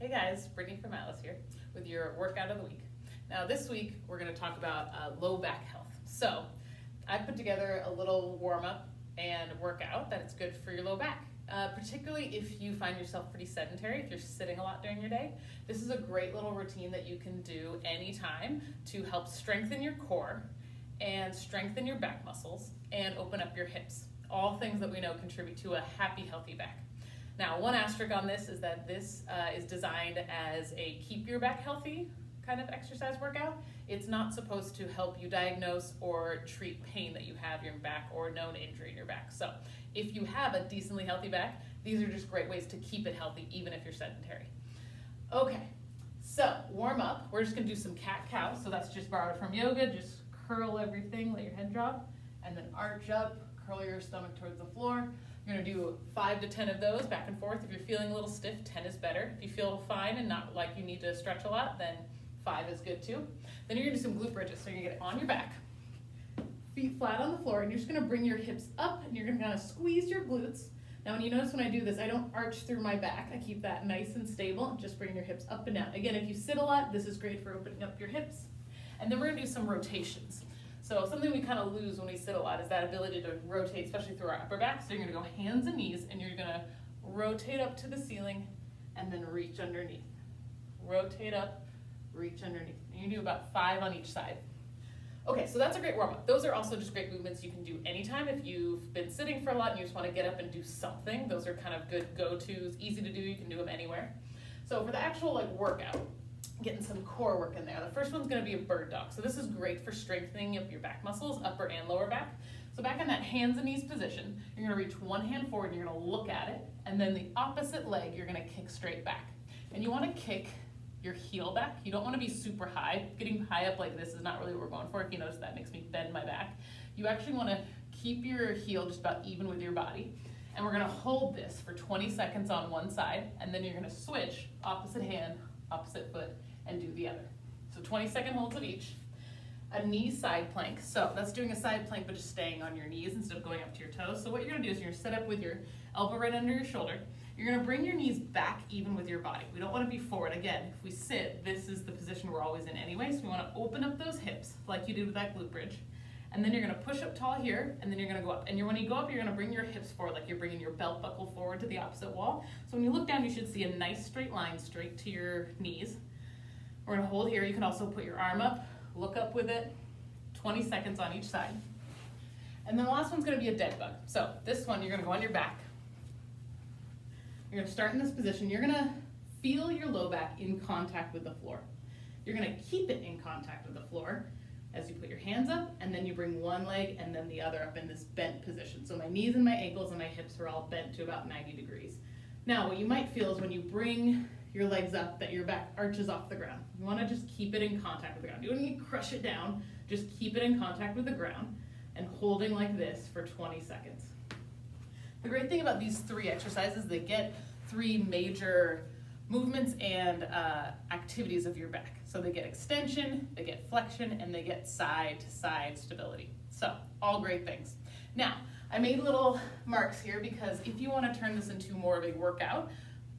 Hey guys, Brittany from Atlas here with your workout of the week. Now this week we're going to talk about low back health. So I put together a little warm-up and workout that it's good for your low back. Particularly if you find yourself pretty sedentary, if you're sitting a lot during your day. This is a great little routine that you can do anytime to help strengthen your core and strengthen your back muscles and open up your hips. All things that we know contribute to a happy, healthy back. Now, one asterisk on this is that this is designed as a keep your back healthy kind of exercise workout. It's not supposed to help you diagnose or treat pain that you have in your back or known injury in your back. So if you have a decently healthy back, these are just great ways to keep it healthy even if you're sedentary. Okay, so warm up. We're just gonna do some cat-cow. So that's just borrowed from yoga. Just curl everything, let your head drop, and then arch up, curl your stomach towards the floor. You're gonna do 5 to 10 of those back and forth. If you're feeling a little stiff, 10 is better. If you feel fine and not like you need to stretch a lot, then 5 is good too. Then you're gonna do some glute bridges. So you're gonna get on your back, feet flat on the floor, and you're just gonna bring your hips up and you're gonna kind of squeeze your glutes. Now when you notice when I do this, I don't arch through my back. I keep that nice and stable. Just bring your hips up and down. Again, if you sit a lot, this is great for opening up your hips. And then we're gonna do some rotations. So something we kind of lose when we sit a lot is that ability to rotate, especially through our upper back. So you're gonna go hands and knees, and you're gonna rotate up to the ceiling and then reach underneath. Rotate up, reach underneath. And you do about 5 on each side. Okay, so that's a great warm-up. Those are also just great movements you can do anytime. If you've been sitting for a lot and you just wanna get up and do something, those are kind of good go-tos, easy to do, you can do them anywhere. So for the actual workout, getting some core work in there. The first one's gonna be a bird dog. So this is great for strengthening up your back muscles, upper and lower back. So back in that hands and knees position, you're gonna reach one hand forward and you're gonna look at it, and then the opposite leg, you're gonna kick straight back. And you wanna kick your heel back. You don't wanna be super high. Getting high up like this is not really what we're going for. If you notice, that makes me bend my back. You actually wanna keep your heel just about even with your body. And we're gonna hold this for 20 seconds on one side, and then you're gonna switch opposite hand, opposite foot, and do the other. So 20-second holds of each. A knee side plank. So that's doing a side plank, but just staying on your knees instead of going up to your toes. So what you're gonna do is you're gonna set up with your elbow right under your shoulder. You're gonna bring your knees back even with your body. We don't wanna be forward. Again, if we sit, this is the position we're always in anyway, so we wanna open up those hips like you did with that glute bridge. And then you're gonna push up tall here, and then you're gonna go up. And when you go up, you're gonna bring your hips forward like you're bringing your belt buckle forward to the opposite wall. So when you look down, you should see a nice straight line straight to your knees. We're gonna hold here. You can also put your arm up, look up with it, 20 seconds on each side. And then the last one's gonna be a dead bug. So this one, you're gonna go on your back. You're gonna start in this position. You're gonna feel your low back in contact with the floor. You're gonna keep it in contact with the floor as you put your hands up, and then you bring one leg and then the other up in this bent position. So my knees and my ankles and my hips are all bent to about 90 degrees. Now, what you might feel is when you bring your legs up that your back arches off the ground. You wanna just keep it in contact with the ground. You don't need to crush it down, just keep it in contact with the ground and holding like this for 20 seconds. The great thing about these 3 exercises, they get 3 major movements and activities of your back. So they get extension, they get flexion, and they get side to side stability. So all great things. Now, I made little marks here because if you wanna turn this into more of a workout,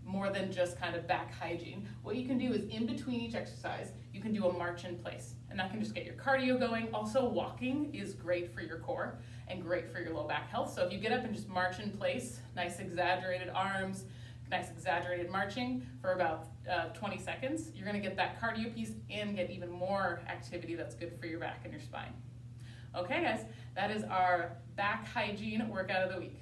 more than just kind of back hygiene, what you can do is in between each exercise, you can do a march in place. And that can just get your cardio going. Also, walking is great for your core and great for your low back health. So if you get up and just march in place, nice exaggerated arms, nice exaggerated marching for about 20 seconds, you're gonna get that cardio piece and get even more activity that's good for your back and your spine. Okay guys, that is our back hygiene workout of the week.